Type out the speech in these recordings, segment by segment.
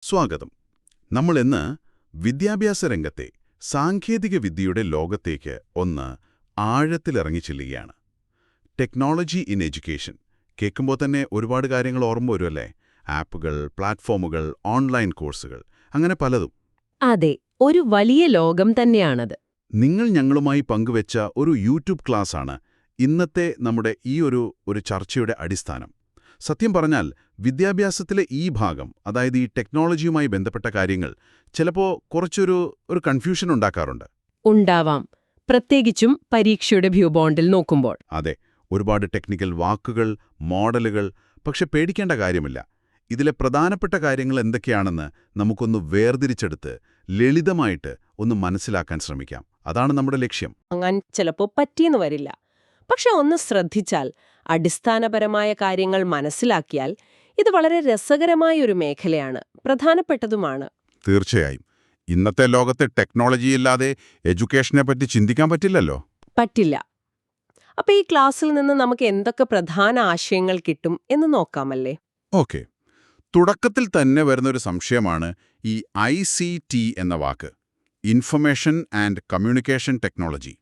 സ്വാഗതം. നമ്മൾ ഇന്ന് വിദ്യാഭ്യാസ രംഗത്തെ സാങ്കേതിക വിദ്യയുടെ ലോകത്തേക്ക് ഒന്ന് ആഴത്തിലിറങ്ങി ചെല്ലുകയാണ്. ടെക്നോളജി ഇൻ എഡ്യൂക്കേഷൻ കേൾക്കുമ്പോൾ തന്നെ ഒരുപാട് കാര്യങ്ങൾ ഓർമ്മ വരുമല്ലേ? ആപ്പുകൾ, പ്ലാറ്റ്ഫോമുകൾ, ഓൺലൈൻ കോഴ്സുകൾ, അങ്ങനെ പലതും. അതെ, ഒരു വലിയ ലോകം തന്നെയാണത്. നിങ്ങൾ ഞങ്ങളുമായി പങ്കുവെച്ച ഒരു യൂട്യൂബ് ക്ലാസ്സാണ് ഇന്നത്തെ നമ്മുടെ ഈ ഒരു ചർച്ചയുടെ അടിസ്ഥാനം. സത്യം പറഞ്ഞാൽ വിദ്യാഭ്യാസത്തിലെ ഈ ഭാഗം, അതായത് ഈ ടെക്നോളജിയുമായി ബന്ധപ്പെട്ട കാര്യങ്ങൾ, ചിലപ്പോൾ കുറച്ചൊരു കൺഫ്യൂഷൻ ഉണ്ടാക്കാറുണ്ട്. ഉണ്ടാവാം, പ്രത്യേകിച്ചും പരീക്ഷയുടെ വ്യൂ പോയിന്റിൽ നോക്കുമ്പോൾ. അതെ, ഒരുപാട് ടെക്നിക്കൽ വാക്കുകൾ, മോഡലുകൾ. പക്ഷെ പേടിക്കേണ്ട കാര്യമില്ല. ഇതിലെ പ്രധാനപ്പെട്ട കാര്യങ്ങൾ എന്തൊക്കെയാണെന്ന് നമുക്കൊന്ന് വേർതിരിച്ചെടുത്ത് ലളിതമായിട്ട് ഒന്ന് മനസ്സിലാക്കാൻ ശ്രമിക്കാം. അതാണ് നമ്മുടെ ലക്ഷ്യം. അങ്ങനെ ചിലപ്പോൾ പറ്റിയെന്ന് വരില്ല. പക്ഷെ ഒന്ന് ശ്രദ്ധിച്ചാൽ, അടിസ്ഥാനപരമായ കാര്യങ്ങൾ മനസ്സിലാക്കിയാൽ ഇത് വളരെ രസകരമായ ഒരു മേഖലയാണ്, പ്രധാനപ്പെട്ടതുമാണ്. തീർച്ചയായും. ഇന്നത്തെ ലോകത്തെ ടെക്നോളജിയില്ലാതെ എഡ്യൂക്കേഷനെ പറ്റി ചിന്തിക്കാൻ പറ്റില്ലല്ലോ. പറ്റില്ല. അപ്പൊ ഈ ക്ലാസ്സിൽ നിന്ന് നമുക്ക് എന്തൊക്കെ പ്രധാന ആശയങ്ങൾ കിട്ടും എന്ന് നോക്കാമല്ലേ? ഓക്കെ. തുടക്കത്തിൽ തന്നെ വരുന്നൊരു സംശയമാണ് ഈ ICT എന്ന വാക്ക്. Information and communication technology.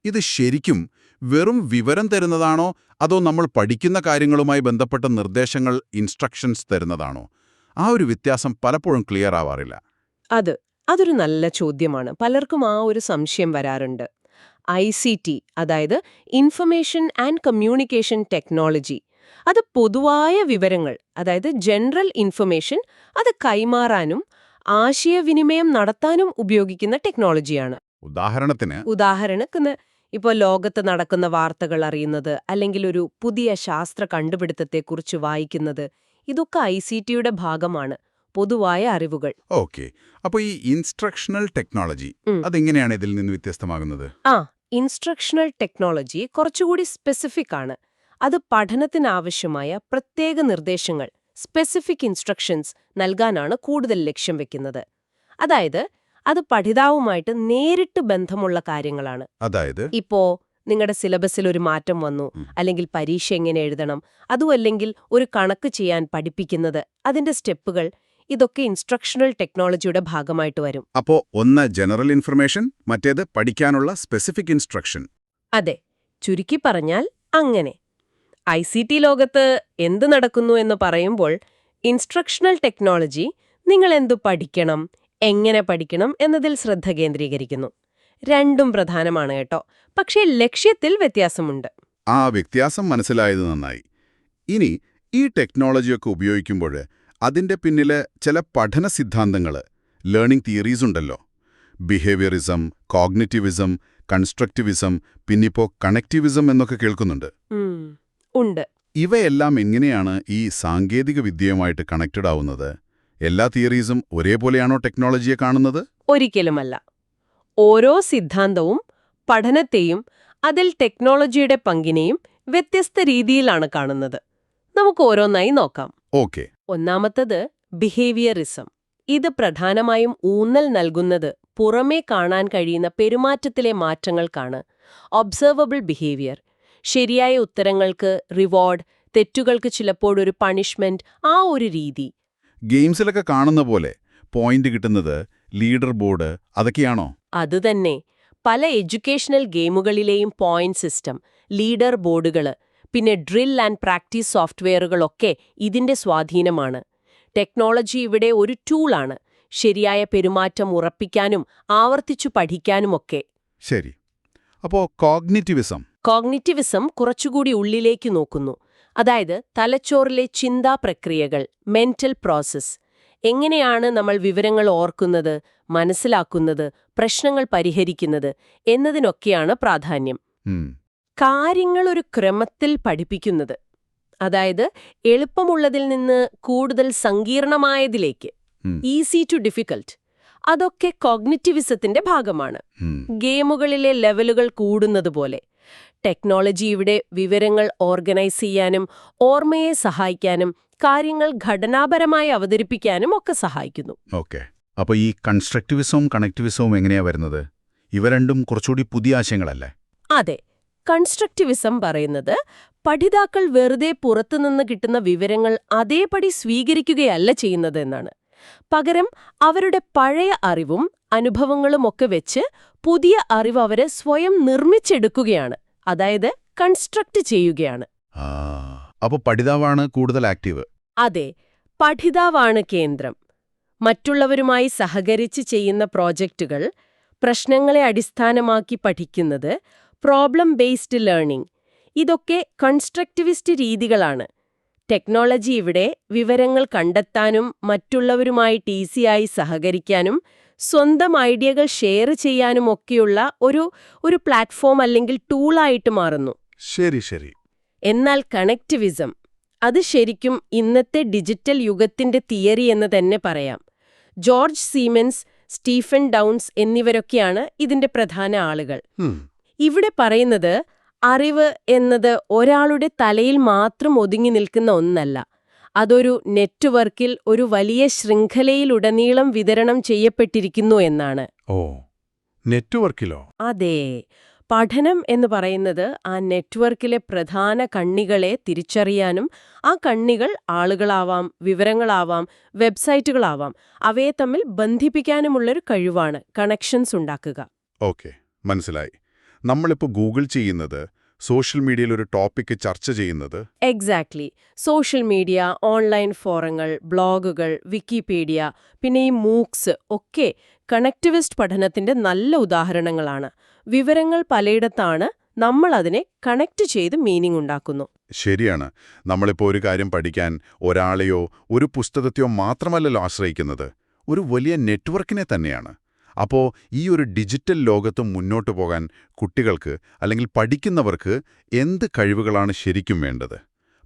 ഇത് ശരിക്കും വെറും വിവരം തരുന്നതാണോ, അതോ നമ്മൾ പഠിക്കുന്ന കാര്യങ്ങളുമായി ബന്ധപ്പെട്ട നിർദ്ദേശങ്ങൾ, ഇൻസ്ട്രക്ഷൻസ് തരുന്നതാണോ? ആ ഒരു വ്യത്യാസം പലപ്പോഴും ക്ലിയർ ആവാറില്ല. അതൊരു നല്ല ചോദ്യമാണ്. പലർക്കും ആ ഒരു സംശയം വരാറുണ്ട്. ICT, അതായത് ഇൻഫർമേഷൻ ആൻഡ് കമ്മ്യൂണിക്കേഷൻ ടെക്നോളജി, അത് പൊതുവായ വിവരങ്ങൾ, അതായത് ജനറൽ ഇൻഫർമേഷൻ, അത് കൈമാറാനും ആശയവിനിമയം നടത്താനും ഉപയോഗിക്കുന്ന ടെക്നോളജിയാണ്. ഉദാഹരണത്തിന് ഇപ്പോൾ ലോകത്ത് നടക്കുന്ന വാർത്തകൾ അറിയുന്നത്, അല്ലെങ്കിൽ ഒരു പുതിയ ശാസ്ത്ര കണ്ടുപിടുത്തത്തെക്കുറിച്ച് വായിക്കുന്നത്, ഇതൊക്കെ ICTയുടെ ഭാഗമാണ്, പൊതുവായ അറിവുകൾ. ഓക്കെ. അപ്പോൾ ഈ ഇൻസ്ട്രക്ഷണൽ ടെക്നോളജി അതെങ്ങനെയാണ് ഇതിൽ നിന്ന് വ്യത്യസ്തമാകുന്നത്? ഇൻസ്ട്രക്ഷണൽ ടെക്നോളജി കുറച്ചുകൂടി സ്പെസിഫിക് ആണ്. അത് പഠനത്തിനാവശ്യമായ പ്രത്യേക നിർദ്ദേശങ്ങൾ, സ്പെസിഫിക് ഇൻസ്ട്രക്ഷൻസ് നൽകാനാണ് കൂടുതൽ ലക്ഷ്യം വെക്കുന്നത്. അതായത് അത് പഠിതാവുമായിട്ട് നേരിട്ട് ബന്ധമുള്ള കാര്യങ്ങളാണ്. അതായത് ഇപ്പോ നിങ്ങളുടെ സിലബസിൽ ഒരു മാറ്റം വന്നു, അല്ലെങ്കിൽ പരീക്ഷ എങ്ങനെ എഴുതണം, അതുമല്ലെങ്കിൽ ഒരു കണക്ക് ചെയ്യാൻ പഠിപ്പിക്കുന്നത്, അതിന്റെ സ്റ്റെപ്പുകൾ, ഇതൊക്കെ ഇൻസ്ട്രക്ഷണൽ ടെക്നോളജിയുടെ ഭാഗമായിട്ട് വരും. അപ്പോ ഒന്ന് ജനറൽ ഇൻഫർമേഷൻ, മറ്റേത് പഠിക്കാനുള്ള സ്പെസിഫിക് ഇൻസ്ട്രക്ഷൻ. അതെ, ചുരുക്കി പറഞ്ഞാൽ അങ്ങനെ. ICT ലോകത്ത് എന്ത് നടക്കുന്നു എന്ന് പറയുമ്പോൾ ഇൻസ്ട്രക്ഷണൽ ടെക്നോളജി നിങ്ങൾ എന്തു പഠിക്കണം, എങ്ങനെ പഠിക്കണം എന്നതിൽ ശ്രദ്ധ കേന്ദ്രീകരിക്കുന്നു. രണ്ടും പ്രധാനമാണ് കേട്ടോ, പക്ഷേ ലക്ഷ്യത്തിൽ വ്യത്യാസമുണ്ട്. ആ വ്യത്യാസം മനസ്സിലായത് നന്നായി. ഇനി ഈ ടെക്നോളജിയൊക്കെ ഉപയോഗിക്കുമ്പോൾ അതിന്റെ പിന്നില് ചില പഠന സിദ്ധാന്തങ്ങൾ, ലേണിംഗ് തിയറീസ് ഉണ്ടല്ലോ. ബിഹേവിയറിസം, കോഗ്നിറ്റിവിസം, കൺസ്ട്രക്റ്റിവിസം, പിന്നിപ്പോ കണക്റ്റിവിസം എന്നൊക്കെ കേൾക്കുന്നുണ്ട്. ഉണ്ട്. ഇവയെല്ലാം എങ്ങനെയാണ് ഈ സാങ്കേതിക വിദ്യയുമായിട്ട് കണക്റ്റഡ് ആവുന്നത്? എല്ലാ തിയറീസും ഒരേപോലെയാണോ ടെക്നോളജിയെ കാണുന്നത്? ഒരിക്കലുമല്ല. ഓരോ സിദ്ധാന്തവും പഠനത്തെയും അതിൽ ടെക്നോളജിയുടെ പങ്കിനെയും വ്യത്യസ്ത രീതിയിലാണ് കാണുന്നത്. നമുക്ക് ഓരോന്നായി നോക്കാം. ഓക്കെ. ഒന്നാമത്തത് ബിഹേവിയറിസം. ഇത് പ്രധാനമായും ഊന്നൽ നൽകുന്നത് പുറമേ കാണാൻ കഴിയുന്ന പെരുമാറ്റത്തിലെ മാറ്റങ്ങൾക്കാണ്. ഒബ്സർവബിൾ ബിഹേവിയർ, ശരിയായ ഉത്തരങ്ങൾക്ക് റിവാർഡ്, തെറ്റുകൾക്ക് ചിലപ്പോഴൊരു പണിഷ്മെന്റ്, ആ ഒരു രീതി. ഗെയിംസിലൊക്കെ കാണുന്ന പോലെ പോയിന്റ് കിട്ടുന്നത്, ലീഡർ ബോർഡ്, അതൊക്കെയാണോ? അതുതന്നെ. പല എഡ്യൂക്കേഷണൽ ഗെയിമുകളിലെയും പോയിന്റ് സിസ്റ്റം, ലീഡർ ബോർഡുകൾ, പിന്നെ ഡ്രിൽ ആൻഡ് പ്രാക്ടീസ് സോഫ്റ്റ്വെയറുകളൊക്കെ ഇതിന്റെ സ്വാധീനമാണ്. ടെക്നോളജി ഇവിടെ ഒരു ടൂളാണ്, ശരിയായ പെരുമാറ്റം ഉറപ്പിക്കാനും ആവർത്തിച്ചു പഠിക്കാനുമൊക്കെ. ശരി. അപ്പോ കോഗ്നിറ്റിവിസം കുറച്ചുകൂടി ഉള്ളിലേക്ക് നോക്കുന്നു. അതായത് തലച്ചോറിലെ ചിന്താ പ്രക്രിയകൾ, മെന്റൽ പ്രോസസ്. എങ്ങനെയാണ് നമ്മൾ വിവരങ്ങൾ ഓർക്കുന്നത്, മനസ്സിലാക്കുന്നത്, പ്രശ്നങ്ങൾ പരിഹരിക്കുന്നത് എന്നതിനൊക്കെയാണ് പ്രാധാന്യം. കാര്യങ്ങൾ ഒരു ക്രമത്തിൽ പഠിപ്പിക്കുന്നത്, അതായത് എളുപ്പമുള്ളതിൽ നിന്ന് കൂടുതൽ സങ്കീർണമായതിലേക്ക്, ഈസി ടു ഡിഫിക്കൽട്ട്, അതൊക്കെ കോഗ്നിറ്റിവിസത്തിന്റെ ഭാഗമാണ്. ഗെയിമുകളിലെ ലെവലുകൾ കൂടുന്നതുപോലെ ടെക്നോളജി ഇവിടെ വിവരങ്ങൾ ഓർഗനൈസ് ചെയ്യാനും ഓർമ്മയെ സഹായിക്കാനും കാര്യങ്ങൾ ഘടനാപരമായി അവതരിപ്പിക്കാനും ഒക്കെ സഹായിക്കുന്നു. ഓക്കെ. അപ്പോൾ ഈ കൺസ്ട്രക്റ്റിവിസവും കണക്റ്റിവിസവും എങ്ങനെയാ വരുന്നത്? ഇവ രണ്ടും കുറച്ചുകൂടി പുതിയ ആശയങ്ങളല്ലേ? അതെ. കൺസ്ട്രക്റ്റിവിസം പറയുന്നത് പഠിതാക്കൾ വെറുതെ പുറത്തുനിന്ന് കിട്ടുന്ന വിവരങ്ങൾ അതേപടി സ്വീകരിക്കുകയല്ല ചെയ്യുന്നത് എന്നാണ്. പകരം അവരുടെ പഴയ അറിവും അനുഭവങ്ങളുമൊക്കെ വെച്ച് പുതിയ അറിവ് അവര് സ്വയം നിർമ്മിച്ചെടുക്കുകയാണ്. അതായത് കൺസ്ട്രക്ട് ചെയ്യുകയാണ്. അപ്പോൾ പഠിതാവാണ് കൂടുതൽ ആക്റ്റീവ്. അതെ, പഠിതാവാണ് കേന്ദ്രം. മറ്റുള്ളവരുമായി സഹകരിച്ച് ചെയ്യുന്ന പ്രോജക്റ്റുകൾ, പ്രശ്നങ്ങളെ അടിസ്ഥാനമാക്കി പഠിക്കുന്നത്, പ്രോബ്ലം ബേസ്ഡ് ലേണിംഗ്, ഇതൊക്കെ കൺസ്ട്രക്റ്റിവിസ്റ്റ് രീതികളാണ്. ടെക്നോളജി ഇവിടെ വിവരങ്ങൾ കണ്ടെത്താനും മറ്റുള്ളവരുമായിട്ട് ഈസിയായി സഹകരിക്കാനും സ്വന്തം ഐഡിയകൾ ഷെയർ ചെയ്യാനുമൊക്കെയുള്ള ഒരു പ്ലാറ്റ്ഫോം അല്ലെങ്കിൽ ടൂളായിട്ട് മാറുന്നു. ശരി. എന്നാൽ കണക്റ്റിവിസം, അത് ശരിക്കും ഇന്നത്തെ ഡിജിറ്റൽ യുഗത്തിന്റെ തിയറി എന്ന് തന്നെ പറയാം. ജോർജ് സീമൻസ്, സ്റ്റീഫൻ ഡൗൺസ് എന്നിവരൊക്കെയാണ് ഇതിന്റെ പ്രധാന ആളുകൾ. ഇവിടെ പറയുന്നത് അറിവ് എന്നത് ഒരാളുടെ തലയിൽ മാത്രം ഒതുങ്ങി നിൽക്കുന്ന ഒന്നല്ല. അതൊരു നെറ്റ്വർക്കിൽ, ഒരു വലിയ ശൃംഖലയിലുടനീളം വിതരണം ചെയ്യപ്പെട്ടിരിക്കുന്നു എന്നാണ്. ഓ, നെറ്റ്വർക്കിലോ? അതെ. പഠനം എന്ന് പറയുന്നത് ആ നെറ്റ്വർക്കിലെ പ്രധാന കണ്ണികളെ തിരിച്ചറിയാനും, ആ കണ്ണികൾ ആളുകളാവാം, വിവരങ്ങളാവാം, വെബ്സൈറ്റുകളാവാം, അവയെ തമ്മിൽ ബന്ധിപ്പിക്കാനുമുള്ളൊരു കഴിവാണ് കണക്ഷൻസ് ഉണ്ടാക്കുക. ഓക്കെ, മനസ്സിലായി. നമ്മളിപ്പോൾ ഗൂഗിൾ ചെയ്യുന്നത്, സോഷ്യൽ മീഡിയയിൽ ഒരു ടോപ്പിക്ക് ചർച്ച ചെയ്യുന്നത്. എക്സാക്ട്ലി. സോഷ്യൽ മീഡിയ, ഓൺലൈൻ ഫോറങ്ങൾ, ബ്ലോഗുകൾ, വിക്കിപീഡിയ, പിന്നെ ഈ മൂക്സ് ഒക്കെ കണക്റ്റിവിസ്റ്റ് പഠനത്തിന്റെ നല്ല ഉദാഹരണങ്ങളാണ്. വിവരങ്ങൾ പലയിടത്താണ്, നമ്മൾ അതിനെ കണക്ട് ചെയ്ത് മീനിംഗ് ഉണ്ടാക്കുന്നു. ശരിയാണ്. നമ്മളിപ്പോൾ ഒരു കാര്യം പഠിക്കാൻ ഒരാളെയോ ഒരു പുസ്തകത്തെയോ മാത്രമല്ലല്ലോ ആശ്രയിക്കുന്നത്, ഒരു വലിയ നെറ്റ്വർക്കിനെ തന്നെയാണ്. അപ്പോൾ ഈ ഒരു ഡിജിറ്റൽ ലോകത്ത് മുന്നോട്ടു പോകാൻ കുട്ടികൾക്ക് അല്ലെങ്കിൽ പഠിക്കുന്നവർക്ക് എന്ത് കഴിവുകളാണ് ശരിക്കും വേണ്ടത്?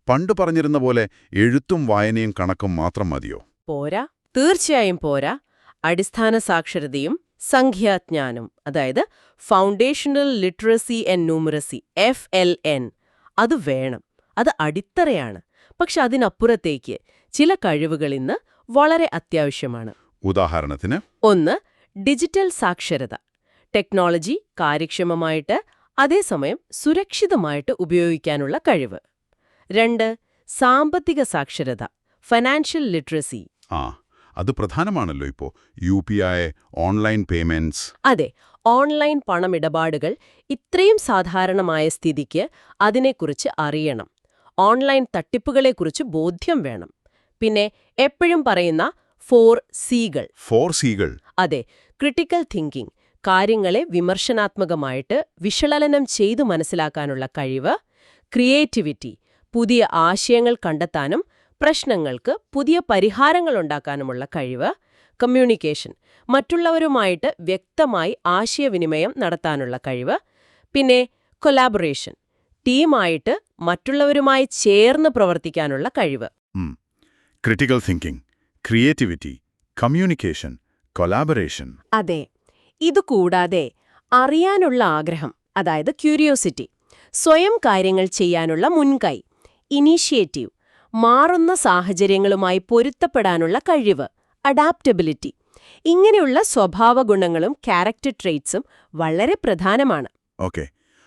പണ്ട് പറഞ്ഞിരുന്ന പോലെ എഴുത്തും വായനയും കണക്കും മാത്രം മതിയോ? പോരാ, തീർച്ചയായും പോരാ. അടിസ്ഥാന സാക്ഷരതയും സംഖ്യാജ്ഞാനം, അതായത് foundational literacy and numeracy, FLN, അത് വേണം. അത് അടിത്തറയാണ്. പക്ഷെ അതിനപ്പുറത്തേക്ക് ചില കഴിവുകൾ ഇന്ന് വളരെ അത്യാവശ്യമാണ്. ഉദാഹരണത്തിന്, ഒന്ന്, ഡിജിറ്റൽ സാക്ഷരത. ടെക്നോളജി കാര്യക്ഷമമായിട്ട് അതേസമയം സുരക്ഷിതമായിട്ട് ഉപയോഗിക്കാനുള്ള കഴിവ്. 2, സാമ്പത്തിക സാക്ഷരത, ഫൈനാൻഷ്യൽ ലിറ്ററസി. അത് പ്രധാനമാണല്ലോ ഇപ്പോൾ. UPI, online payments. അതെ, ഓൺലൈൻ പണമിടപാടുകൾ ഇത്രയും സാധാരണമായ സ്ഥിതിക്ക് അതിനെക്കുറിച്ച് അറിയണം. ഓൺലൈൻ തട്ടിപ്പുകളെക്കുറിച്ച് ബോധ്യം വേണം. പിന്നെ എപ്പോഴും പറയുന്ന 4Cകൾ. അതെ, ക്രിട്ടിക്കൽ തിങ്കിങ്, കാര്യങ്ങളെ വിമർശനാത്മകമായിട്ട് വിശകലനം ചെയ്തു മനസ്സിലാക്കാനുള്ള കഴിവ്. ക്രിയേറ്റിവിറ്റി, പുതിയ ആശയങ്ങൾ കണ്ടെത്താനും പ്രശ്നങ്ങൾക്ക് പുതിയ പരിഹാരങ്ങൾ ഉണ്ടാക്കാനുമുള്ള കഴിവ്. കമ്മ്യൂണിക്കേഷൻ, മറ്റുള്ളവരുമായിട്ട് വ്യക്തമായി ആശയവിനിമയം നടത്താനുള്ള കഴിവ്. പിന്നെ കൊലാബറേഷൻ, ടീമായിട്ട് മറ്റുള്ളവരുമായി ചേർന്ന് പ്രവർത്തിക്കാനുള്ള കഴിവ്. Critical thinking, creativity, communication, collaboration. അതെ. ഇതുകൂടാതെ അറിയാനുള്ള ആഗ്രഹം, അതായത് ക്യൂരിയോസിറ്റി, സ്വയം കാര്യങ്ങൾ ചെയ്യാനുള്ള മുൻകൈ, ഇനീഷ്യേറ്റീവ്, മാറുന്ന സാഹചര്യങ്ങളുമായി പൊരുത്തപ്പെടാനുള്ള കഴിവ്, അഡാപ്റ്റബിലിറ്റി, ഇങ്ങനെയുള്ള സ്വഭാവ ഗുണങ്ങളും ക്യാരക്ടർ ട്രെയ്റ്റ്സും വളരെ പ്രധാനമാണ്. ഓക്കെ.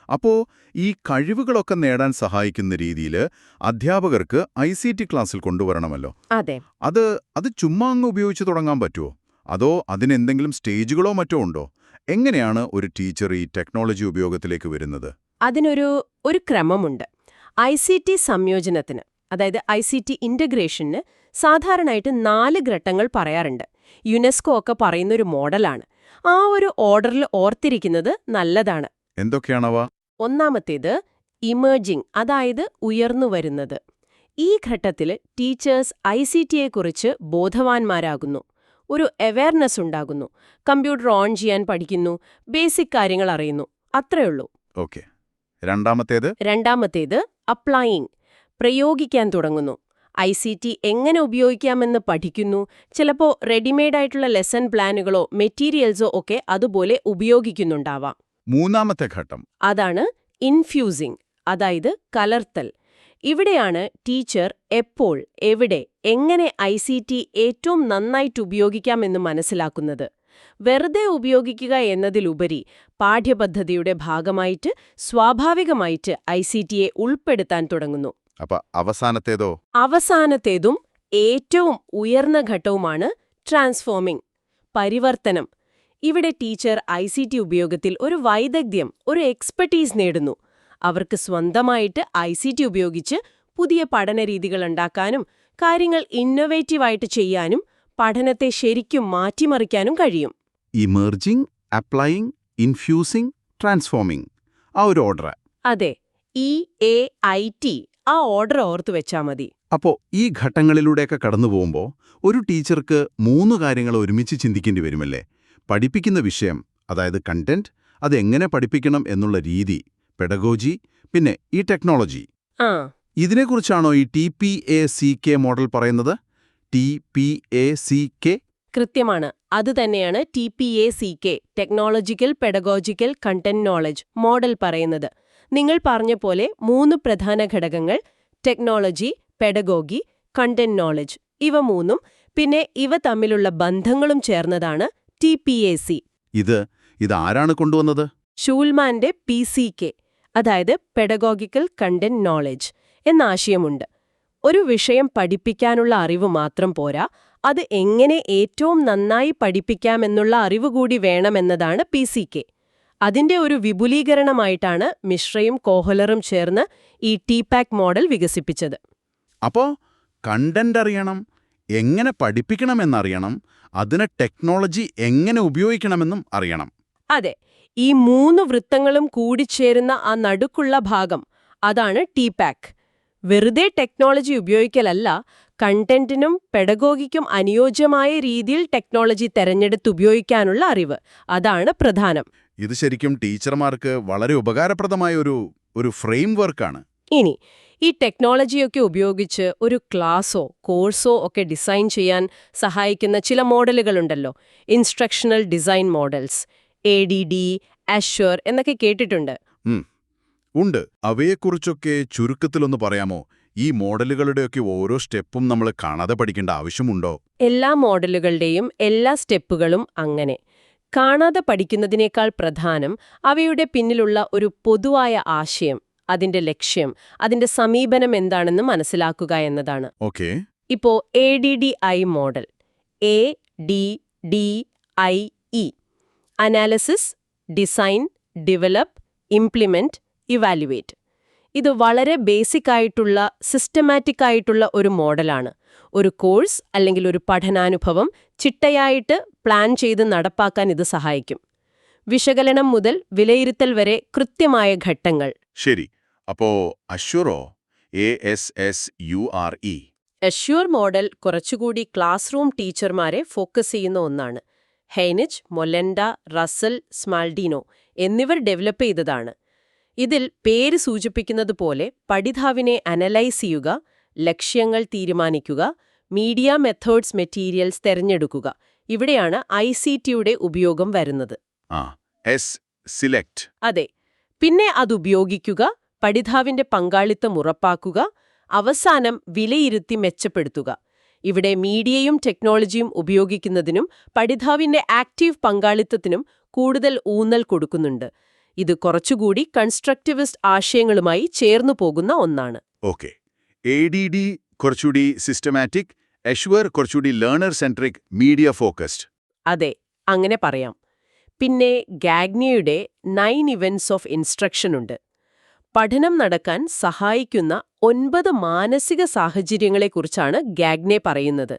അപ്പോൾ ഈ കഴിവുകളൊക്കെ നേടാൻ സഹായിക്കുന്ന രീതിയിൽ അധ്യാപകർക്ക് ICT ക്ലാസ്സിൽ കൊണ്ടുവരണമല്ലോ. അതെ. അത് ചുമ്മാ അങ്ങ് ഉപയോഗിച്ച് തുടങ്ങാൻ പറ്റുമോ? അതോ അതിനെന്തെങ്കിലും സ്റ്റേജുകളോ മറ്റോ ഉണ്ടോ? എങ്ങനെയാണ് ഒരു ടീച്ചർ ഈ ടെക്നോളജി ഉപയോഗത്തിലേക്ക് വരുന്നത്? അതിനൊരു ക്രമമുണ്ട്. ICT സംയോജനത്തിന്, അതായത് ICT ഇൻ്റഗ്രേഷന് സാധാരണയായിട്ട് 4 ഘട്ടങ്ങൾ പറയാറുണ്ട്. യുനെസ്കോ ഒക്കെ പറയുന്നൊരു മോഡലാണ്. ആ ഒരു ഓർഡറിൽ ഓർത്തിരിക്കുന്നത് നല്ലതാണ്. എന്തൊക്കെയാണവ? ഒന്നാമത്തേത് ഇമേർജിംഗ്, അതായത് ഉയർന്നുവരുന്നത്. ഈ ഘട്ടത്തിൽ ടീച്ചേഴ്സ് ICTയെക്കുറിച്ച് ബോധവാന്മാരാകുന്നു, ഒരു അവയർനെസ് ഉണ്ടാകുന്നു, കമ്പ്യൂട്ടർ ഓൺ ചെയ്യാൻ പഠിക്കുന്നു, ബേസിക് കാര്യങ്ങൾ അറിയുന്നു, അത്രയുള്ളൂ. ഓക്കെ. രണ്ടാമത്തേത് അപ്ലൈയിങ്, പ്രയോഗിക്കാൻ തുടങ്ങുന്നു. ICT എങ്ങനെ ഉപയോഗിക്കാമെന്ന് പഠിക്കുന്നു. ചിലപ്പോൾ റെഡിമെയ്ഡായിട്ടുള്ള ലെസൺ പ്ലാനുകളോ മെറ്റീരിയൽസോ ഒക്കെ അതുപോലെ ഉപയോഗിക്കുന്നുണ്ടാവാം. മൂന്നാമത്തെ ഘട്ടം, അതാണ് ഇൻഫ്യൂസിംഗ്, അതായത് കലർത്തൽ. ഇവിടെയാണ് ടീച്ചർ എപ്പോൾ, എവിടെ, എങ്ങനെ ICT ഏറ്റവും നന്നായിട്ട് ഉപയോഗിക്കാമെന്ന് മനസ്സിലാക്കുന്നത്. വെറുതെ ഉപയോഗിക്കുക എന്നതിലുപരി പാഠ്യപദ്ധതിയുടെ ഭാഗമായിട്ട് സ്വാഭാവികമായിട്ട് ICTയെ ഉൾപ്പെടുത്താൻ തുടങ്ങുന്നു. അവസാനത്തേതും ഏറ്റവും ഉയർന്ന ഘട്ടവുമാണ് ട്രാൻസ്ഫോമിംഗ്, പരിവർത്തനം. ഇവിടെ ടീച്ചർ ICT ഉപയോഗത്തിൽ ഒരു വൈദഗ്ധ്യം, ഒരു എക്സ്പെർട്ടീസ് നേടുന്നു. അവർക്ക് സ്വന്തമായിട്ട് ICT ഉപയോഗിച്ച് പുതിയ പഠനരീതികൾ ഉണ്ടാക്കാനും കാര്യങ്ങൾ ഇന്നൊവേറ്റീവായിട്ട് ചെയ്യാനും പഠനത്തെ ശരിക്കും മാറ്റിമറിക്കാനും കഴിയും. ഇമേർജിംഗ്, അപ്ലൈയിങ്, ഇൻഫ്യൂസിംഗ്, ട്രാൻസ്ഫോമിംഗ്, ആ ഒരു ഓർഡർ. അതെ, EAIT, ആ ഓർഡർ ഓർത്തു വെച്ചാ മതി. അപ്പോൾ ഈ ഘട്ടങ്ങളിലൂടെയൊക്കെ കടന്നു പോകുമ്പോൾ ഒരു ടീച്ചർക്ക് 3 കാര്യങ്ങൾ ഒരുമിച്ച് ചിന്തിക്കേണ്ടി വരുമല്ലേ? പഠിപ്പിക്കുന്ന വിഷയം, അതായത് കണ്ടന്റ്, അതെങ്ങനെ പഠിപ്പിക്കണം എന്നുള്ള രീതി, പെഡഗോജി, പിന്നെ ഈ ടെക്നോളജി. ആ, ഇതിനെക്കുറിച്ചാണോ ഈ TPACK മോഡൽ പറയുന്നത്? TPACK? കൃത്യമാണ്. അത് തന്നെയാണ് TPACK, technological pedagogical content knowledge model പറയുന്നത്. നിങ്ങൾ പറഞ്ഞ പോലെ 3 പ്രധാന ഘടകങ്ങൾ: ടെക്നോളജി, പെഡഗോഗി, കണ്ടന്റ് നോളജ്. ഇവ 3ഉം പിന്നെ ഇവ തമ്മിലുള്ള ബന്ധങ്ങളും ചേർന്നതാണ് TPAC. ഇത് ആരാണ് കൊണ്ടുവന്നത്? ഷൂൽമാന്റെ PCK, അതായത് പെഡഗോഗിക്കൽ കണ്ടന്റ് നോളജ് എന്ന ആശയമുണ്ട്. ഒരു വിഷയം പഠിപ്പിക്കാനുള്ള അറിവ് മാത്രം പോരാ, അത് എങ്ങനെ ഏറ്റവും നന്നായി പഠിപ്പിക്കാമെന്നുള്ള അറിവ് കൂടി വേണമെന്നതാണ് PCK. അതിന്റെ ഒരു വിപുലീകരണമായിട്ടാണ് മിശ്രയും കോഹലറും ചേർന്ന് ഈ TPAC മോഡൽ വികസിപ്പിച്ചത്. അപ്പോൾ കണ്ടന്റ് അറിയണം, എങ്ങനെ പഠിപ്പിക്കണമെന്നറിയണം, അതിന് ടെക്നോളജി എങ്ങനെ ഉപയോഗിക്കണമെന്നും അറിയണം. അതെ, ഈ 3 വൃത്തങ്ങളും കൂടിച്ചേരുന്ന ആ നടുക്കുള്ള ഭാഗം, അതാണ് TPAC. വെറുതെ ടെക്നോളജി ഉപയോഗിക്കലല്ല, കണ്ടന്റിനും പെഡഗോഗിക്കും അനുയോജ്യമായ രീതിയിൽ ടെക്നോളജി തെരഞ്ഞെടുത്തുപയോഗിക്കാനുള്ള അറിവ്, അതാണ് പ്രധാനം. ഇത് ശരിക്കും ടീച്ചർമാർക്ക് വളരെ ഉപകാരപ്രദമായ ഒരു ഫ്രെയിംവർക്കാണ്. ഇനി ഈ ടെക്നോളജിയൊക്കെ ഉപയോഗിച്ച് ഒരു ക്ലാസ്സോ കോഴ്സോ ഒക്കെ ഡിസൈൻ ചെയ്യാൻ സഹായിക്കുന്ന ചില മോഡലുകളുണ്ടല്ലോ. Instructional design models, ADD, ASSURE എന്നൊക്കെ കേട്ടിട്ടുണ്ട്. ഉണ്ട്. അവയെക്കുറിച്ചൊക്കെ ചുരുക്കത്തിലൊന്ന് പറയാമോ? ഈ മോഡലുകളുടെയൊക്കെ ഓരോ സ്റ്റെപ്പും നമ്മൾ കാണാതെ പഠിക്കേണ്ട ആവശ്യമുണ്ടോ? എല്ലാ മോഡലുകളുടെയും എല്ലാ സ്റ്റെപ്പുകളും അങ്ങനെ. കാണാതെ പഠിക്കുന്നതിനേക്കാൾ പ്രധാനം അവയുടെ പിന്നിലുള്ള ഒരു പൊതുവായ ആശയം, അതിന്റെ ലക്ഷ്യം, അതിന്റെ സമീപനം എന്താണെന്ന് മനസ്സിലാക്കുക എന്നതാണ്. ഓക്കേ. ഇപ്പോ ADDI model, ADDIE, analysis, design, develop, implement, evaluate. ഇത് വളരെ ബേസിക് ആയിട്ടുള്ള, സിസ്റ്റമാറ്റിക് ആയിട്ടുള്ള ഒരു മോഡലാണ്. ഒരു കോഴ്സ് അല്ലെങ്കിൽ ഒരു പഠനാനുഭവം ചിട്ടയായിട്ട് പ്ലാൻ ചെയ്ത് നടപ്പാക്കാൻ ഇത് സഹായിക്കും. വിശകലനം മുതൽ വിലയിരുത്തൽ വരെ കൃത്യമായ ഘട്ടങ്ങൾ. ശരി. അപ്പോ അഷ്വറോ? ASSURE. അഷ്വർ മോഡൽ കുറച്ചുകൂടി ക്ലാസ് റൂം ടീച്ചർമാരെ ഫോക്കസ് ചെയ്യുന്ന ഒന്നാണ്. ഹെയ്നിച്ച്, മൊലെൻഡ, റസൽ, സ്മാൽഡീനോ എന്നിവർ ഡെവലപ്പ് ചെയ്തതാണ്. ഇതിൽ പേര് സൂചിപ്പിക്കുന്നതുപോലെ പഠിതാവിനെ അനലൈസ് ചെയ്യുക, ലക്ഷ്യങ്ങൾ തീരുമാനിക്കുക, മീഡിയ മെത്തേഡ്സ് മെറ്റീരിയൽസ് തെരഞ്ഞെടുക്കുക. ഇവിടെയാണ് ICTയുടെ ഉപയോഗം വരുന്നത്. സെലക്ട്. അതെ. പിന്നെ അതുപയോഗിക്കുക, പഠിതാവിന്റെ പങ്കാളിത്തം ഉറപ്പാക്കുക, അവസാനം വിലയിരുത്തി മെച്ചപ്പെടുത്തുക. ഇവിടെ മീഡിയയും ടെക്നോളജിയും ഉപയോഗിക്കുന്നതിനും പഠിതാവിന്റെ ആക്റ്റീവ് പങ്കാളിത്തത്തിനും കൂടുതൽ ഊന്നൽ കൊടുക്കുന്നുണ്ട്. ഇത് കുറച്ചുകൂടി കൺസ്ട്രക്റ്റിവിസ്റ്റ് ആശയങ്ങളുമായി ചേർന്നു പോകുന്ന ഒന്നാണ്. ഓക്കെ. ADD കുറച്ചുകൂടി സിസ്റ്റമാറ്റിക്, അഷ്വർ കുറച്ചുകൂടി ലേണർ സെൻട്രിക്, മീഡിയ ഫോക്കസ്ഡ്. അതെ, അങ്ങനെ പറയാം. പിന്നെ ഗാഗ്നിയുടെ 9 ഇവന്റ്സ് ഓഫ് ഇൻസ്ട്രക്ഷൻ ഉണ്ട്. പഠനം നടക്കാൻ സഹായിക്കുന്ന 9 മാനസിക സാഹചര്യങ്ങളെക്കുറിച്ചാണ് ഗാഗ്നെ പറയുന്നത്.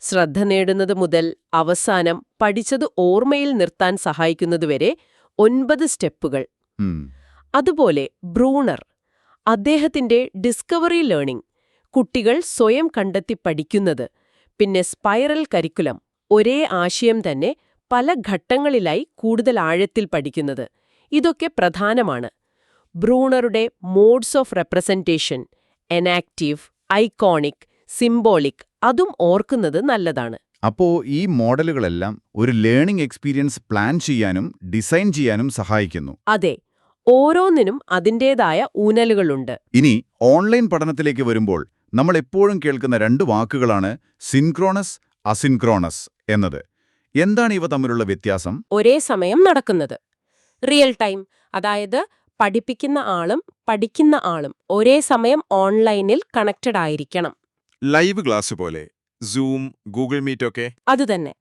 ശ്രദ്ധ നേടുന്നത് മുതൽ അവസാനം പഠിച്ചത് ഓർമ്മയിൽ നിർത്താൻ സഹായിക്കുന്നതുവരെ 9 സ്റ്റെപ്പുകൾ. അതുപോലെ ബ്രൂണർ, അദ്ദേഹത്തിന്റെ ഡിസ്കവറി ലേണിംഗ്, കുട്ടികൾ സ്വയം കണ്ടെത്തി പഠിക്കുന്നത്, പിന്നെ സ്പൈറൽ കരിക്കുലം, ഒരേ ആശയം തന്നെ പല ഘട്ടങ്ങളിലായി കൂടുതൽ ആഴത്തിൽ പഠിക്കുന്നത്. ഇതൊക്കെ പ്രധാനമാണ്. ബ്രൂണറുടെ modes of representation, enactive, iconic, symbolic, അതും ഓർക്കുന്നത് നല്ലതാണ്. അപ്പോ ഈ മോഡലുകളെല്ലാം ഒരു ലേണിംഗ് എക്സ്പീരിയൻസ് പ്ലാൻ ചെയ്യാനും ഡിസൈൻ ചെയ്യാനും സഹായിക്കുന്നു. അതെ, ഓരോന്നിനും അതിൻ്റേതായ ഊന്നലുകളുണ്ട്. ഇനി ഓൺലൈൻ പഠനത്തിലേക്ക് വരുമ്പോൾ നമ്മൾ എപ്പോഴും കേൾക്കുന്ന 2 വാക്കുകളാണ് സിൻക്രോണസ്, അസിൻക്രോണസ് എന്നത്. എന്താണ് ഇവ തമ്മിലുള്ള വ്യത്യാസം? ഒരേ സമയം നടക്കുന്നത്. റിയൽ ടൈം, അതായത് പഠിപ്പിക്കുന്ന ആളും പഠിക്കുന്ന ആളും ഒരേ സമയം ഓൺലൈനിൽ കണക്റ്റഡ് ആയിരിക്കണം. ലൈവ് ക്ലാസ് പോലെ. സൂം, ഗൂഗിൾ മീറ്റ് ഒക്കെ? അതുതന്നെ.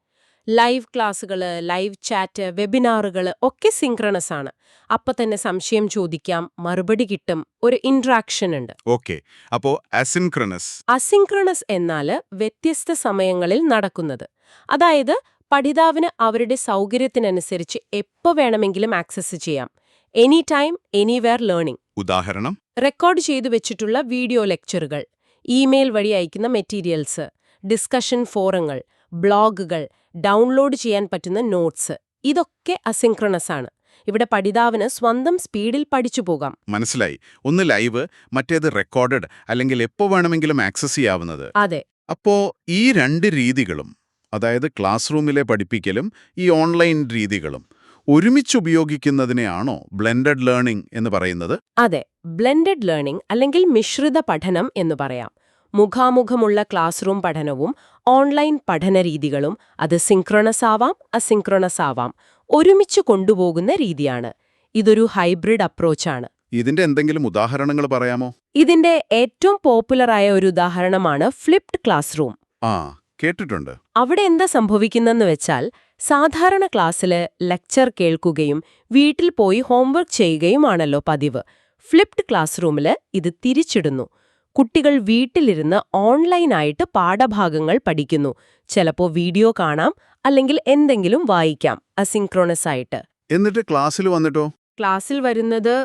ലൈവ് ക്ലാസ്സുകള്, ലൈവ് ചാറ്റ്, വെബിനാറുകള് ഒക്കെ സിങ്ക്രണസ് ആണ്. അപ്പൊ തന്നെ സംശയം ചോദിക്കാം, മറുപടി കിട്ടും, ഒരു ഇന്ററാക്ഷൻ ഉണ്ട്. ഓക്കെ. അപ്പോ അസിൻക്രണസ്. അസിങ്ക്രണസ് എന്നാല് വ്യത്യസ്ത സമയങ്ങളിൽ നടക്കുന്നത്. അതായത് പഠിതാവിന് അവരുടെ സൗകര്യത്തിനനുസരിച്ച് എപ്പോ വേണമെങ്കിലും ആക്സസ് ചെയ്യാം. Any time, anywhere learning. ഉദാഹരണം? റെക്കോർഡ് ചെയ്തു വെച്ചിട്ടുള്ള വീഡിയോ ലെക്ചറുകൾ, ഇമെയിൽ വഴി അയക്കുന്ന മെറ്റീരിയൽസ്, ഡിസ്കഷൻ ഫോറങ്ങൾ, ബ്ലോഗുകൾ, ഡൗൺലോഡ് ചെയ്യാൻ പറ്റുന്ന നോട്ട്സ്, ഇതൊക്കെ അസിങ്ക്രണസ് ആണ്. ഇവിടെ പഠിതാവിന് സ്വന്തം സ്പീഡിൽ പഠിച്ചു പോകാം. മനസ്സിലായി. ഒന്ന് ലൈവ്, മറ്റേത് റെക്കോർഡഡ്, അല്ലെങ്കിൽ എപ്പോ വേണമെങ്കിലും ആക്സസ് ചെയ്യാവുന്നത്. അതെ. അപ്പോ ഈ രണ്ട് രീതികളും, അതായത് ക്ലാസ് റൂമിലെ പഠിപ്പിക്കലും ഈ ഓൺലൈൻ രീതികളും ഒരുമിച്ച് ഉപയോഗിക്കുന്നതിനെയാണോ ബ്ലെൻഡഡ് ലേണിംഗ് എന്ന് പറയുന്നത്? അതെ, ബ്ലെൻഡഡ് ലേണിംഗ് അല്ലെങ്കിൽ മിശ്രിത പഠനം എന്ന് പറയാം. മുഖാമുഖമുള്ള ക്ലാസ് റൂം പഠനവും ഓൺലൈൻ പഠനരീതികളും, അത് സിങ്ക്രണസ് ആവാം, അസിങ്ക്രണസ് ആവാം, ഒരുമിച്ച് കൊണ്ടുപോകുന്ന രീതിയാണ്. ഇതൊരു ഹൈബ്രിഡ് അപ്രോച്ചാണ്. ഇതിന്റെ എന്തെങ്കിലും ഉദാഹരണങ്ങൾ പറയാമോ? ഇതിന്റെ ഏറ്റവും പോപ്പുലറായ ഒരു ഉദാഹരണമാണ് ഫ്ലിപ്ഡ് ക്ലാസ് റൂം. ആ, കേട്ടിട്ടുണ്ട്. അവിടെ എന്താ സംഭവിക്കുന്നെന്ന് വെച്ചാൽ, സാധാരണ ക്ലാസ്സില് ലെക്ചർ കേൾക്കുകയും വീട്ടിൽ പോയി ഹോംവർക്ക് ചെയ്യുകയുമാണല്ലോ പതിവ്. ഫ്ലിപ്ഡ് ക്ലാസ് റൂമില് ഇത് തിരിച്ചിടുന്നു. കുട്ടികൾ വീട്ടിലിരുന്ന് ഓൺലൈനായിട്ട് പാഠഭാഗങ്ങൾ പഠിക്കുന്നു. ചിലപ്പോ വീഡിയോ കാണാം, അല്ലെങ്കിൽ എന്തെങ്കിലും വായിക്കാം, അസിങ്ക്രണസ് ആയിട്ട്. എന്നിട്ട് ക്ലാസ്സിൽ വന്നിട്ടോ? ക്ലാസ്സിൽ വരുന്നത്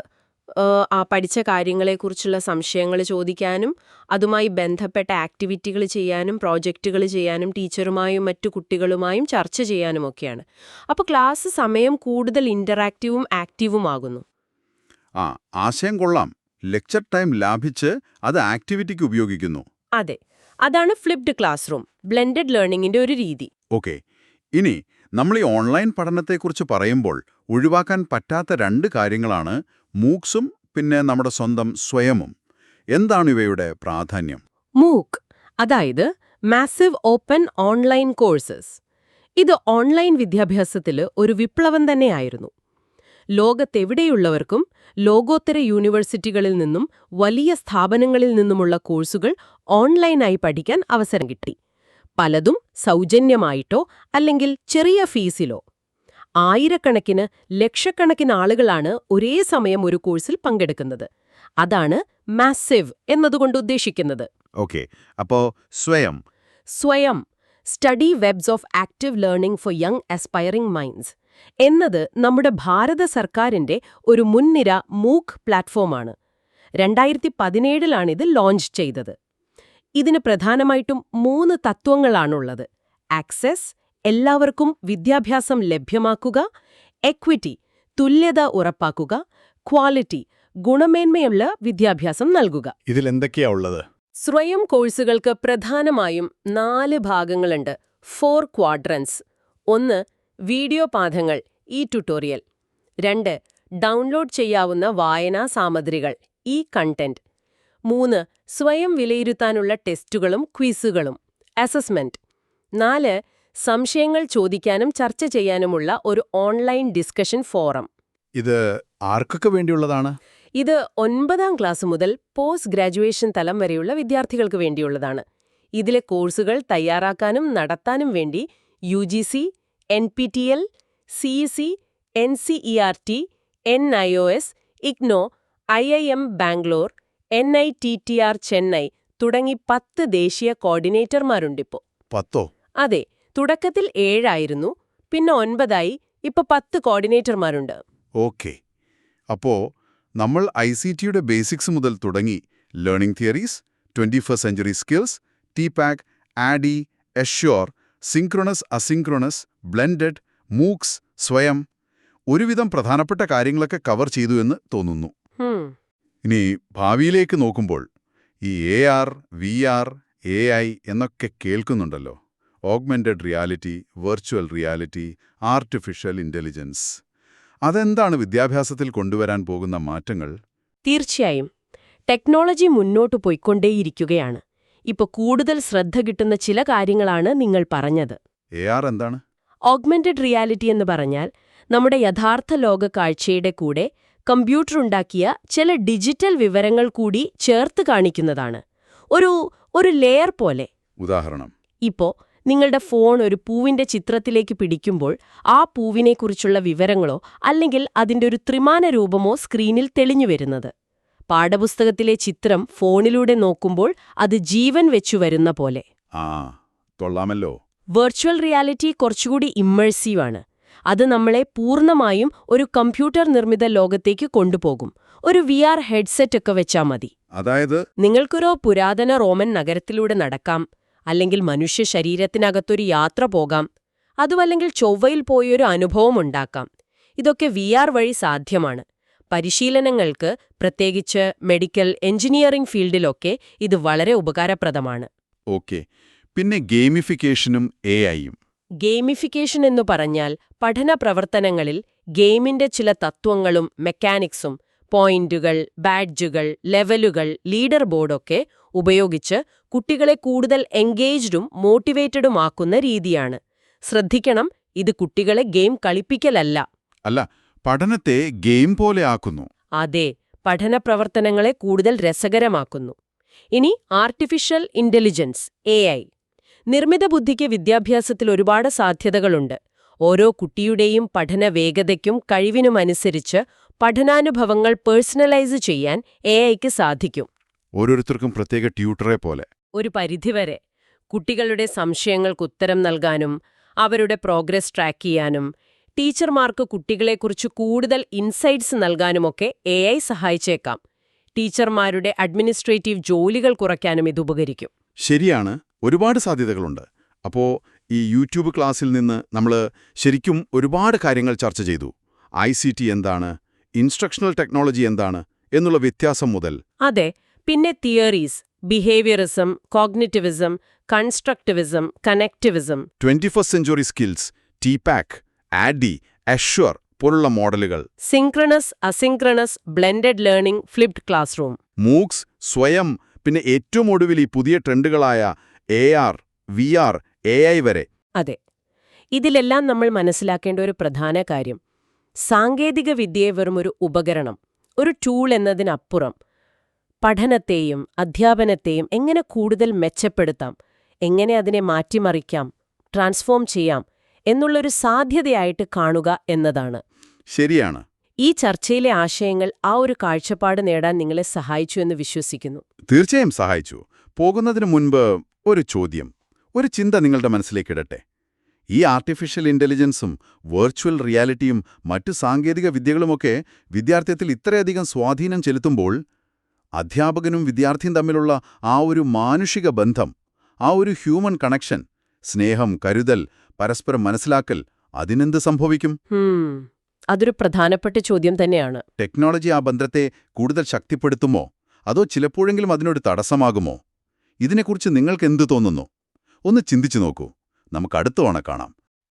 ആ പഠിച്ച കാര്യങ്ങളെക്കുറിച്ചുള്ള സംശയങ്ങൾ ചോദിക്കാനും അതുമായി ബന്ധപ്പെട്ട ആക്ടിവിറ്റികൾ ചെയ്യാനും പ്രോജക്റ്റുകൾ ചെയ്യാനും ടീച്ചറുമായും മറ്റു കുട്ടികളുമായും ചർച്ച ചെയ്യാനുമൊക്കെയാണ്. അപ്പോൾ ക്ലാസ് സമയം കൂടുതൽ ഇന്ററാക്റ്റീവും ആക്റ്റീവുമാകുന്നു. ആ, ആശയം കൊള്ളാം. ലെക്ചർ ടൈം ലാഭിച്ച് അത് ആക്ടിവിറ്റിക്ക് ഉപയോഗിക്കുന്നു. അതെ, അതാണ് ഫ്ലിപ്ഡ് ക്ലാസ് റൂം, ബ്ലെൻഡഡ് ലേണിംഗിന്റെ ഒരു രീതി. ഓക്കെ. ഇനി നമ്മൾ ഈ ഓൺലൈൻ പഠനത്തെക്കുറിച്ച് പറയുമ്പോൾ ഒഴിവാക്കാൻ പറ്റാത്ത രണ്ട് കാര്യങ്ങളാണ് മൂക്സും പിന്നെ നമ്മുടെ സ്വന്തം സ്വയമും. എന്താണ് ഇവയുടെ പ്രാധാന്യം? മൂക്ക്, അതായത് മാസീവ് ഓപ്പൺ ഓൺലൈൻ കോഴ്സസ്. ഇത് ഓൺലൈൻ വിദ്യാഭ്യാസത്തിൽ ഒരു വിപ്ലവം തന്നെയായിരുന്നു. ലോകത്തെവിടെയുള്ളവർക്കും ലോകോത്തര യൂണിവേഴ്സിറ്റികളിൽ നിന്നും വലിയ സ്ഥാപനങ്ങളിൽ നിന്നുമുള്ള കോഴ്സുകൾ ഓൺലൈനായി പഠിക്കാൻ അവസരം കിട്ടി. പലതും സൗജന്യമായിട്ടോ അല്ലെങ്കിൽ ചെറിയ ഫീസിലോ. ആയിരക്കണക്കിന് ലക്ഷക്കണക്കിന് ആളുകളാണ് ഒരേ സമയം ഒരു കോഴ്സിൽ പങ്കെടുക്കുന്നത്. അതാണ് മാസീവ് എന്നതുകൊണ്ട് ഉദ്ദേശിക്കുന്നത്. ഓക്കെ. അപ്പോ സ്വയം study webs of active learning four young aspiring minds എന്നത് നമ്മുടെ ഭാരത സർക്കാരിന്റെ ഒരു മുൻനിര മൂക്ക് പ്ലാറ്റ്ഫോമാണ്. 2017 ലോഞ്ച് ചെയ്തത്. ഇതിന് പ്രധാനമായിട്ടും 3 തത്വങ്ങളാണുള്ളത്. ആക്സസ്, എല്ലാവർക്കും വിദ്യാഭ്യാസം ലഭ്യമാക്കുക; എക്വിറ്റി, തുല്യത ഉറപ്പാക്കുക; ക്വാളിറ്റി, ഗുണമേന്മയുള്ള വിദ്യാഭ്യാസം നൽകുക. ഇതിലെന്തൊക്കെയാ ഉള്ളത്? സ്വയം കോഴ്സുകൾക്ക് പ്രധാനമായും 4 ഭാഗങ്ങളുണ്ട്, 4 ക്വാഡ്രൻസ്. 1. വീഡിയോ പാഠങ്ങൾ, ട്യൂട്ടോറിയൽ. 2. ഡൗൺലോഡ് ചെയ്യാവുന്ന വായനാ സാമഗ്രികൾ, കണ്ടന്റ്. 3. സ്വയം വിലയിരുത്താനുള്ള ടെസ്റ്റുകളും ക്വിസുകളും, അസസ്മെന്റ്. 4. സംശയങ്ങൾ ചോദിക്കാനും ചർച്ച ചെയ്യാനുമുള്ള ഒരു ഓൺലൈൻ ഡിസ്കഷൻ ഫോറം. ഇത് ആർക്കൊക്കെ വേണ്ടിയുള്ളതാണ്? ഇത് 9ാം ക്ലാസ് മുതൽ പോസ്റ്റ് ഗ്രാജുവേഷൻ തലം വരെയുള്ള വിദ്യാർത്ഥികൾക്ക് വേണ്ടിയുള്ളതാണ്. ഇതിലെ കോഴ്സുകൾ തയ്യാറാക്കാനും നടത്താനും വേണ്ടി UGC, NPTEL, CEC, NCERT, NIOS, IGNO, IIM Bangalore, NITTR Chennai തുടങ്ങി 10 ദേശീയ കോർഡിനേറ്റർമാരുണ്ടിപ്പോ. 10? അതെ, തുടക്കത്തിൽ 7 ആയിരുന്നു, പിന്നെ 9 ഇപ്പൊ 10 കോർഡിനേറ്റർമാരുണ്ട്. ഓക്കെ. അപ്പോ നമ്മൾ ICTയുടെ ബേസിക്സ് മുതൽ തുടങ്ങി learning theories, 21st century skills, TPAC, ADDIE, ASSURE, synchronous, asynchronous, blended, MOOCs, Swayam, ഒരുവിധം പ്രധാനപ്പെട്ട കാര്യങ്ങളൊക്കെ കവർ ചെയ്തു എന്ന് തോന്നുന്നു. ഇനി ഭാവിയിലേക്ക് നോക്കുമ്പോൾ ഈ AR, VR, AI എന്നൊക്കെ കേൾക്കുന്നുണ്ടല്ലോ. Augmented reality, virtual reality, artificial intelligence. അതെന്താണ് വിദ്യാഭ്യാസത്തിൽ കൊണ്ടുവരാൻ പോകുന്ന മാറ്റങ്ങൾ? തീർച്ചയായും ടെക്നോളജി മുന്നോട്ടു പോയിക്കൊണ്ടേയിരിക്കുകയാണ്. ഇപ്പൊ കൂടുതൽ ശ്രദ്ധ കിട്ടുന്ന ചില കാര്യങ്ങളാണ് നിങ്ങൾ പറഞ്ഞത്. AR എന്താണ്? ഓഗ്മെന്റഡ് റിയാലിറ്റി എന്ന് പറഞ്ഞാൽ നമ്മുടെ യഥാർത്ഥ ലോക കാഴ്ചയുടെ കൂടെ കമ്പ്യൂട്ടർ ഉണ്ടാക്കിയ ചില ഡിജിറ്റൽ വിവരങ്ങൾ കൂടി ചേർത്ത് കാണിക്കുന്നതാണ്. ഒരു ലെയർ പോലെ. ഉദാഹരണം? ഇപ്പോ നിങ്ങളുടെ ഫോൺ ഒരു പൂവിന്റെ ചിത്രത്തിലേക്ക് പിടിക്കുമ്പോൾ ആ പൂവിനെക്കുറിച്ചുള്ള വിവരങ്ങളോ അല്ലെങ്കിൽ അതിന്റെ ഒരു ത്രിമാന രൂപമോ സ്ക്രീനിൽ തെളിഞ്ഞു വരുന്നത്. പാഠപുസ്തകത്തിലെ ചിത്രം ഫോണിലൂടെ നോക്കുമ്പോൾ അത് ജീവൻ വെച്ചു വരുന്ന പോലെ. ആ കൊള്ളാമല്ലോ. വെർച്വൽ റിയാലിറ്റി കുറച്ചുകൂടി ഇമ്മേഴ്സീവാണ്. അത് നമ്മളെ പൂർണ്ണമായും ഒരു കമ്പ്യൂട്ടർ നിർമ്മിത ലോകത്തേക്ക് കൊണ്ടുപോകും. ഒരു VR ഹെഡ്സെറ്റ് ഒക്കെ വെച്ചാൽ മതി. അതായത് നിങ്ങൾക്കൊരു പുരാതന റോമൻ നഗരത്തിലൂടെ നടക്കാം, അല്ലെങ്കിൽ മനുഷ്യ ശരീരത്തിനകത്തൊരു യാത്ര പോകാം, അതുമല്ലെങ്കിൽ ചൊവ്വയിൽ പോയൊരു അനുഭവം ഉണ്ടാക്കാം. ഇതൊക്കെ VR വഴി സാധ്യമാണ്. പരിശീലനങ്ങൾക്ക്, പ്രത്യേകിച്ച് മെഡിക്കൽ, എഞ്ചിനീയറിംഗ് ഫീൽഡിലൊക്കെ ഇത് വളരെ ഉപകാരപ്രദമാണ്. ഓക്കെ. പിന്നെ ഗെയിമിഫിക്കേഷനും AI-യും. ഗെയിമിഫിക്കേഷൻ എന്നു പറഞ്ഞാൽ പഠന പ്രവർത്തനങ്ങളിൽ ഗെയിമിന്റെ ചില തത്വങ്ങളും മെക്കാനിക്സും, പോയിന്റുകൾ, ബാഡ്ജുകൾ, ലെവലുകൾ, ലീഡർ ബോർഡൊക്കെ ഉപയോഗിച്ച് കുട്ടികളെ കൂടുതൽ എൻഗേജ്ഡും മോട്ടിവേറ്റഡുമാക്കുന്ന രീതിയാണ്. ശ്രദ്ധിക്കണം, ഇത് കുട്ടികളെ ഗെയിം കളിപ്പിക്കലല്ല. അല്ല, പഠനത്തെ ഗെയിം പോലെ ആക്കുന്നു. അതെ, പഠന പ്രവർത്തനങ്ങളെ കൂടുതൽ രസകരമാക്കുന്നു. ഇനി ആർട്ടിഫിഷ്യൽ ഇന്റലിജൻസ് AI. നിർമ്മിത ബുദ്ധിക്ക് വിദ്യാഭ്യാസത്തിൽ ഒരുപാട് സാധ്യതകളുണ്ട്. ഓരോ കുട്ടിയുടെയും പഠന വേഗതയ്ക്കും കഴിവിനുമനുസരിച്ച് പഠനാനുഭവങ്ങൾ പേഴ്സണലൈസ് ചെയ്യാൻ AIക്ക് സാധിക്കും. ഓരോരുത്തർക്കും പ്രത്യേക ട്യൂട്ടറെ പോലെ. ഒരു പരിധിവരെ കുട്ടികളുടെ സംശയങ്ങൾക്ക് ഉത്തരം നൽകാനും അവരുടെ പ്രോഗ്രസ് ട്രാക്ക് ചെയ്യാനും ടീച്ചർമാർക്ക് കുട്ടികളെക്കുറിച്ച് കൂടുതൽ ഇൻസൈറ്റ്സ് നൽകാനുമൊക്കെ AI സഹായിച്ചേക്കാം. ടീച്ചർമാരുടെ അഡ്മിനിസ്ട്രേറ്റീവ് ജോലികൾ കുറയ്ക്കാനും ഇത് ഉപകരിക്കും. ശരിയാണ്, ഒരുപാട് സാധ്യതകളുണ്ട്. അപ്പോൾ ഈ യൂട്യൂബ് ക്ലാസ്സിൽ നിന്ന് നമ്മൾ ശരിക്കും ഒരുപാട് കാര്യങ്ങൾ ചർച്ച ചെയ്തു. ICT എന്താണ്, ഇൻസ്ട്രക്ഷണൽ ടെക്നോളജി എന്താണ് എന്നുള്ള വ്യത്യാസം മുതൽ. അതെ, പിന്നെ theories, behaviourism, cognitivism, constructivism, connectivism, 21st century skills, TPAC, ADDIE, assure പോലുള്ള മോഡലുകൾ, synchronous, asynchronous, blended learning, flipped classroom, MOOCs, Swayam, പിന്നെ ഏറ്റവും ഒടുവിൽ ഈ പുതിയ ട്രെൻഡുകളായ AR, VR, AI വരെ. അതെ, ഇതിലെല്ലാം നമ്മൾ മനസ്സിലാക്കേണ്ട ഒരു പ്രധാന കാര്യം, സാങ്കേതിക വിദ്യയെ വെറും ഒരു ഉപകരണം, ഒരു ടൂൾ എന്നതിനപ്പുറം പഠനത്തെയും അധ്യാപനത്തെയും എങ്ങനെ കൂടുതൽ മെച്ചപ്പെടുത്താം, എങ്ങനെ അതിനെ മാറ്റിമറിക്കാം, ട്രാൻസ്ഫോം ചെയ്യാം എന്നുള്ളൊരു സാധ്യതയായിട്ട് കാണുക എന്നതാണ്. ശരിയാണ്. ഈ ചർച്ചയിലെ ആശയങ്ങൾ ആ ഒരു കാഴ്ചപ്പാട് നേടാൻ നിങ്ങളെ സഹായിച്ചു എന്ന് വിശ്വസിക്കുന്നു. തീർച്ചയായും സഹായിച്ചു. പോകുന്നതിന് മുൻപ് ഒരു ചോദ്യം, ഒരു ചിന്ത നിങ്ങളുടെ മനസ്സിലേക്കിടട്ടെ. ഈ ആർട്ടിഫിഷ്യൽ ഇന്റലിജൻസും വെർച്വൽ റിയാലിറ്റിയും മറ്റു സാങ്കേതിക വിദ്യകളുമൊക്കെ വിദ്യാർത്ഥിത്തിൽ ഇത്രയധികം സ്വാധീനം ചെലുത്തുമ്പോൾ അധ്യാപകനും വിദ്യാർത്ഥിയും തമ്മിലുള്ള ആ ഒരു മാനുഷിക ബന്ധം, ആ ഒരു ഹ്യൂമൻ കണക്ഷൻ, സ്നേഹം, കരുതൽ, പരസ്പരം മനസ്സിലാക്കൽ, അതിനെന്ത് സംഭവിക്കും? അതൊരു പ്രധാനപ്പെട്ട ചോദ്യം തന്നെയാണ്. ടെക്നോളജി ആ ബന്ധത്തെ കൂടുതൽ ശക്തിപ്പെടുത്തുമോ, അതോ ചിലപ്പോഴെങ്കിലും അതിനൊരു തടസ്സമാകുമോ? ഇതിനെക്കുറിച്ച് നിങ്ങൾക്ക് എന്തു തോന്നുന്നു? ഒന്ന് ചിന്തിച്ചു നോക്കൂ. നമുക്ക് അടുത്ത തവണ കാണാം.